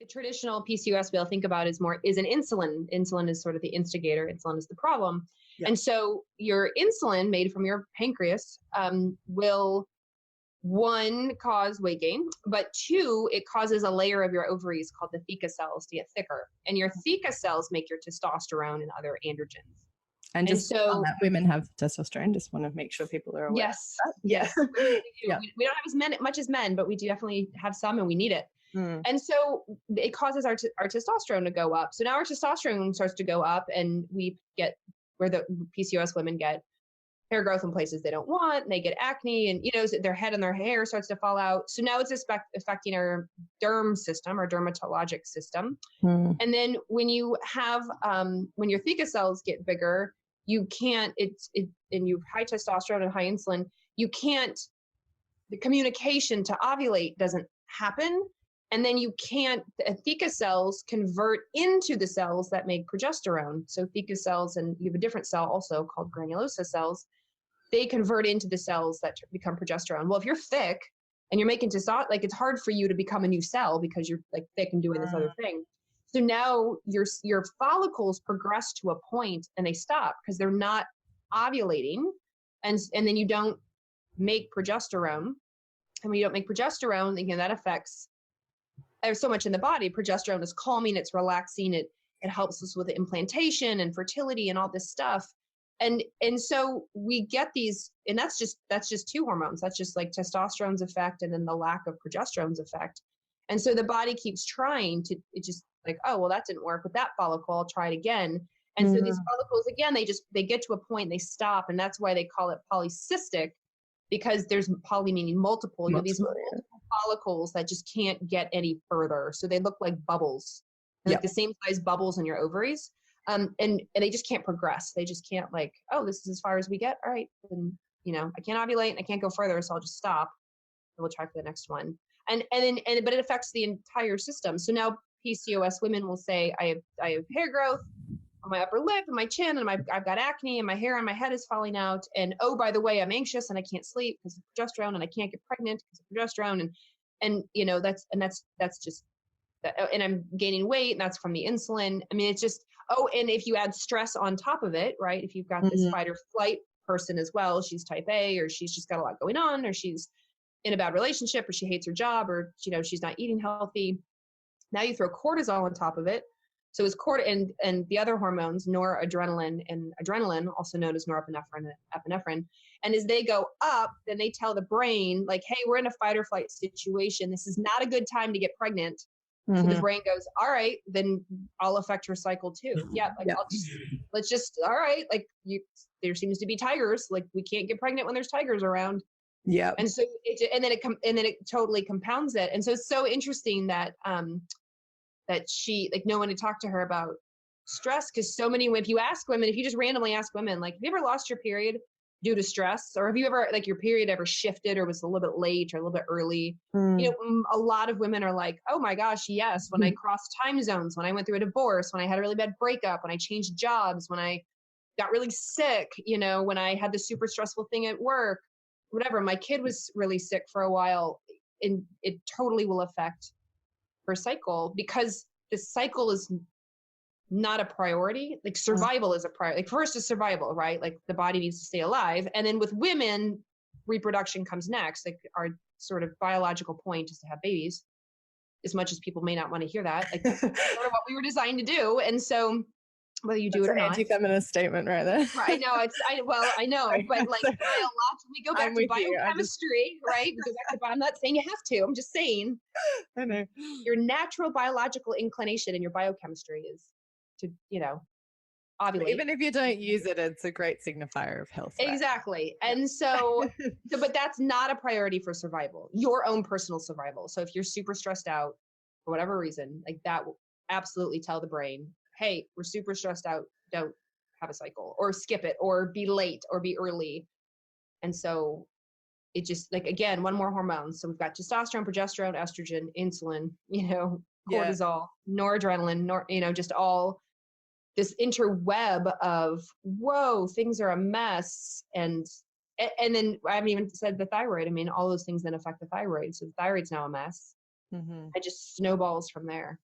The traditional PCOS we'll think about is an insulin. Insulin is sort of the instigator. Insulin is the problem. Yeah. And so your insulin made from your pancreas will, one, cause weight gain, but two, it causes a layer of your ovaries called the theca cells to get thicker. And your theca cells make your testosterone and other androgens. And just so that women have testosterone, just want to make sure people are aware. Yes. Yes. We don't have much as men, but we do definitely have some, and we need it. And so it causes our testosterone to go up. So now our testosterone starts to go up, and we get where the PCOS women get hair growth in places they don't want, and they get acne, and their head and their hair starts to fall out. So now it's affecting our derm system, our dermatologic system. And then when you have when your theca cells get bigger, you can't, and you have high testosterone and high insulin, the communication to ovulate doesn't happen. And then the theca cells convert into the cells that make progesterone. So theca cells, and you have a different cell also called granulosa cells, they convert into the cells that become progesterone. Well, if you're thick and you're making testosterone, like, it's hard for you to become a new cell because you're like thick and doing this other thing. So now your follicles progress to a point and they stop because they're not ovulating. And then you don't make progesterone. And when you don't make progesterone, again, that affects, there's so much in the body. Progesterone is calming, it's relaxing, it helps us with implantation and fertility and all this stuff. And so we get these, and that's just two hormones. That's just like testosterone's effect and then the lack of progesterone's effect. And so the body keeps trying to, it just like, oh, well, that didn't work with that follicle, I'll try it again. And so these follicles, again, they get to a point, they stop. And that's why they call it polycystic, because there's poly meaning multiple. You have these multiple follicles that just can't get any further. So they look like bubbles, like the same size bubbles in your ovaries. And they just can't progress. They just can't, like, oh, this is as far as we get. All right. And, I can't ovulate and I can't go further. So I'll just stop and we'll try for the next one. But it affects the entire system. So now PCOS women will say, I have hair growth on my upper lip and my chin, and I've got acne, and my hair on my head is falling out. And, oh, by the way, I'm anxious and I can't sleep because of progesterone, and I can't get pregnant because of progesterone. And that's just, and I'm gaining weight, and that's from the insulin. I mean, it's just, and if you add stress on top of it, right? If you've got this fight or flight person as well, she's type A, or she's just got a lot going on, or she's in a bad relationship, or she hates her job, or, she's not eating healthy. Now you throw cortisol on top of it. So it's and the other hormones, noradrenaline and adrenaline, also known as norepinephrine and epinephrine. And as they go up, then they tell the brain, like, hey, we're in a fight or flight situation. This is not a good time to get pregnant. So the brain goes, all right, then I'll affect her cycle too. Let's just, all right. Like, there seems to be tigers. Like, we can't get pregnant when there's tigers around. Yeah. And so and then it totally compounds it. And so it's so interesting that, that she, like, no one had talked to her about stress, because so many, if you just randomly ask women, like, have you ever lost your period due to stress? Or have you ever, like, your period ever shifted or was a little bit late or a little bit early? A lot of women are like, oh my gosh, yes. When I crossed time zones, when I went through a divorce, when I had a really bad breakup, when I changed jobs, when I got really sick, when I had the super stressful thing at work, whatever, my kid was really sick for a while, and it totally will affect her cycle, because the cycle is not a priority. Like, survival is a priority. Like, first is survival, right? Like, the body needs to stay alive. And then with women, reproduction comes next. Like, our sort of biological point is to have babies, as much as people may not want to hear that. Like, that's sort of what we were designed to do. And so whether you do it or not. Anti-feminist statement right there. I know. I know. But, like, we go back to biochemistry, right? We go back to, I'm not saying you have to. I'm just saying. I know. Your natural biological inclination in your biochemistry is to, ovulate. Even if you don't use it, it's a great signifier of health. Right? Exactly. And so, but that's not a priority for survival, your own personal survival. So if you're super stressed out for whatever reason, like, that will absolutely tell the brain, hey, we're super stressed out, don't have a cycle, or skip it, or be late, or be early. And so it just, like, again, one more hormone. So we've got testosterone, progesterone, estrogen, insulin, cortisol, noradrenaline, just all this interweb of, whoa, things are a mess. And then I haven't even said the thyroid. I mean, all those things then affect the thyroid. So the thyroid's now a mess. It just snowballs from there.